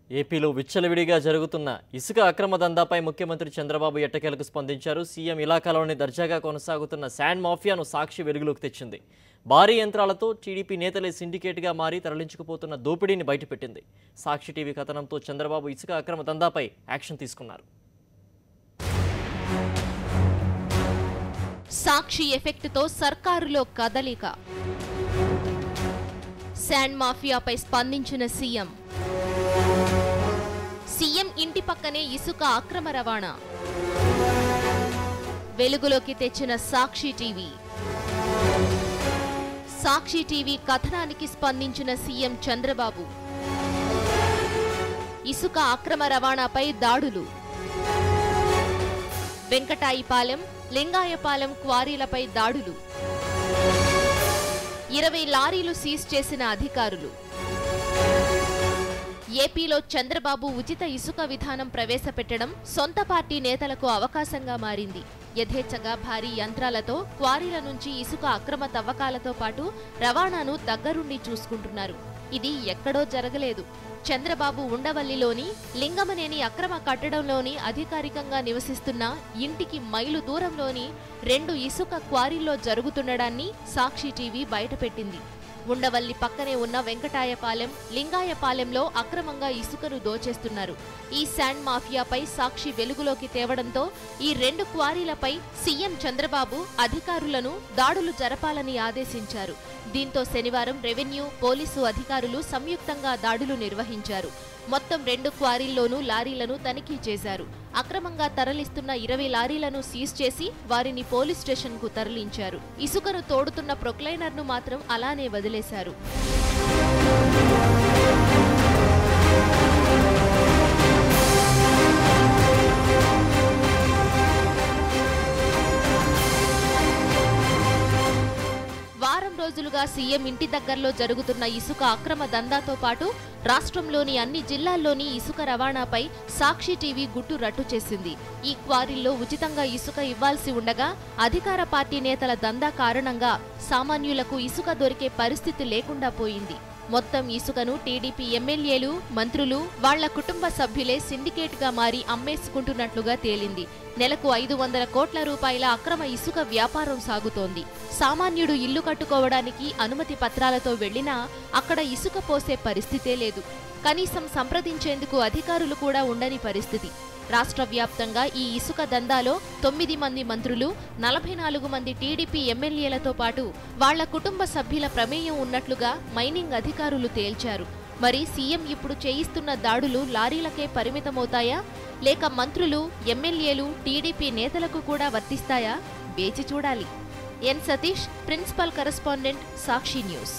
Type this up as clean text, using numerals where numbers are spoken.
ఏపీలో విచ్చలవిడిగా జరుగుతున్న ఇసుక అక్రమ దందాపై ముఖ్యమంత్రి చంద్రబాబు ఎట్టకేలకు స్పందించారు. సీఎం ఇలాకాలోని దర్జాగా కొనసాగుతున్న శాండ్ మాఫియాను సాక్షి వెలుగులోకి తెచ్చింది. భారీ యంత్రాలతో టీడీపీ నేతలే సిండికేట్గా మారి తరలించుకుపోతున్న దోపిడీని బయటపెట్టింది. సాక్షి టీవీ కథనంతో చంద్రబాబు ఇసుక అక్రమ దందాపై యాక్షన్ తీసుకున్నారు. సాక్షి ఎఫెక్ట్తో సర్కారులో కదలిక. శాండ్ మాఫియాపై స్పందించిన సీఎం ఇంటి పక్కనే ఇసుక అక్రమ రవాణా వెలుగులోకి తెచ్చిన సాక్షి టీవీ కథనానికి స్పందించిన సీఎం చంద్రబాబు ఇసుక అక్రమ రవాణాపై దాడులు. వెంకటాయిపాలెం, లింగాయపాలెం క్వారీలపై దాడులు. 20 లారీలు సీజ్ చేసిన అధికారులు. ఏపీలో చంద్రబాబు ఉచిత ఇసుక విధానం ప్రవేశపెట్టడం సొంత పార్టీ నేతలకు అవకాశంగా మారింది. యథేచ్ఛగా భారీ యంత్రాలతో క్వారీల నుంచి ఇసుక అక్రమ తవ్వకాలతో పాటు రవాణాను దగ్గరుండి చూసుకుంటున్నారు. ఇది ఎక్కడో జరగలేదు. చంద్రబాబు ఉండవల్లిలోని లింగమనేని అక్రమ కట్టడంలోని అధికారికంగా నివసిస్తున్న ఇంటికి మైలు దూరంలోని 2 ఇసుక క్వారీల్లో జరుగుతుండడాన్ని సాక్షి టీవీ బయటపెట్టింది. ఉండవల్లి పక్కనే ఉన్న వెంకటాయపాలెం, లింగాయపాలెంలో అక్రమంగా ఇసుకను దోచేస్తున్నారు. ఈ శాండ్ మాఫియాపై సాక్షి వెలుగులోకి తేవడంతో ఈ 2 క్వారీలపై సీఎం చంద్రబాబు అధికారులను దాడులు జరపాలని ఆదేశించారు. దీంతో శనివారం రెవెన్యూ, పోలీసు అధికారులు సంయుక్తంగా దాడులు నిర్వహించారు. మొత్తం 2 క్వారీల్లోనూ లారీలను తనిఖీ చేశారు. అక్రమంగా తరలిస్తున్న 20 లారీలను సీజ్ చేసి వారిని పోలీస్ స్టేషన్కు తరలించారు. ఇసుకను తోడుతున్న ప్రొక్లైనర్ను మాత్రం అలానే వదిలేశారు. వారం రోజులుగా సీఎం ఇంటి దగ్గరలో జరుగుతున్న ఇసుక అక్రమ దందాతో పాటు రాష్ట్రంలోని అన్ని జిల్లాల్లోని ఇసుక రవాణాపై సాక్షి టీవీ గుట్టు రట్టు చేసింది. ఈ క్వారీల్లో ఉచితంగా ఇసుక ఇవ్వాల్సి ఉండగా అధికార పార్టీ నేతల దందా కారణంగా సామాన్యులకు ఇసుక దొరికే పరిస్థితి లేకుండా పోయింది. మొత్తం ఇసుకను టీడీపీ ఎమ్మెల్యేలు, మంత్రులు, వాళ్ల కుటుంబ సభ్యులే సిండికేట్గా మారి అమ్మేసుకుంటున్నట్లుగా తేలింది. నెలకు 500 కోట్ల రూపాయల అక్రమ ఇసుక వ్యాపారం సాగుతోంది. సామాన్యుడు ఇల్లు కట్టుకోవడానికి అనుమతి పత్రాలతో వెళ్లినా అక్కడ ఇసుక పోసే పరిస్థితే లేదు. కనీసం సంప్రదించేందుకు అధికారులు కూడా ఉండని పరిస్థితి. రాష్ట్ర వ్యాప్తంగా ఈ ఇసుక దందాలో 9 మంది మంత్రులు, 44 మంది టీడీపీ ఎమ్మెల్యేలతో పాటు వాళ్ల కుటుంబ సభ్యుల ప్రమేయం ఉన్నట్లుగా మైనింగ్ అధికారులు తేల్చారు. మరి సీఎం ఇప్పుడు చేయిస్తున్న దాడులు లారీలకే పరిమితమవుతాయా, లేక మంత్రులు, ఎమ్మెల్యేలు, టీడీపీ నేతలకు కూడా వర్తిస్తాయా? వేచి చూడాలి. ఎన్ సతీష్, ప్రిన్సిపల్ కరెస్పాండెంట్, సాక్షి న్యూస్.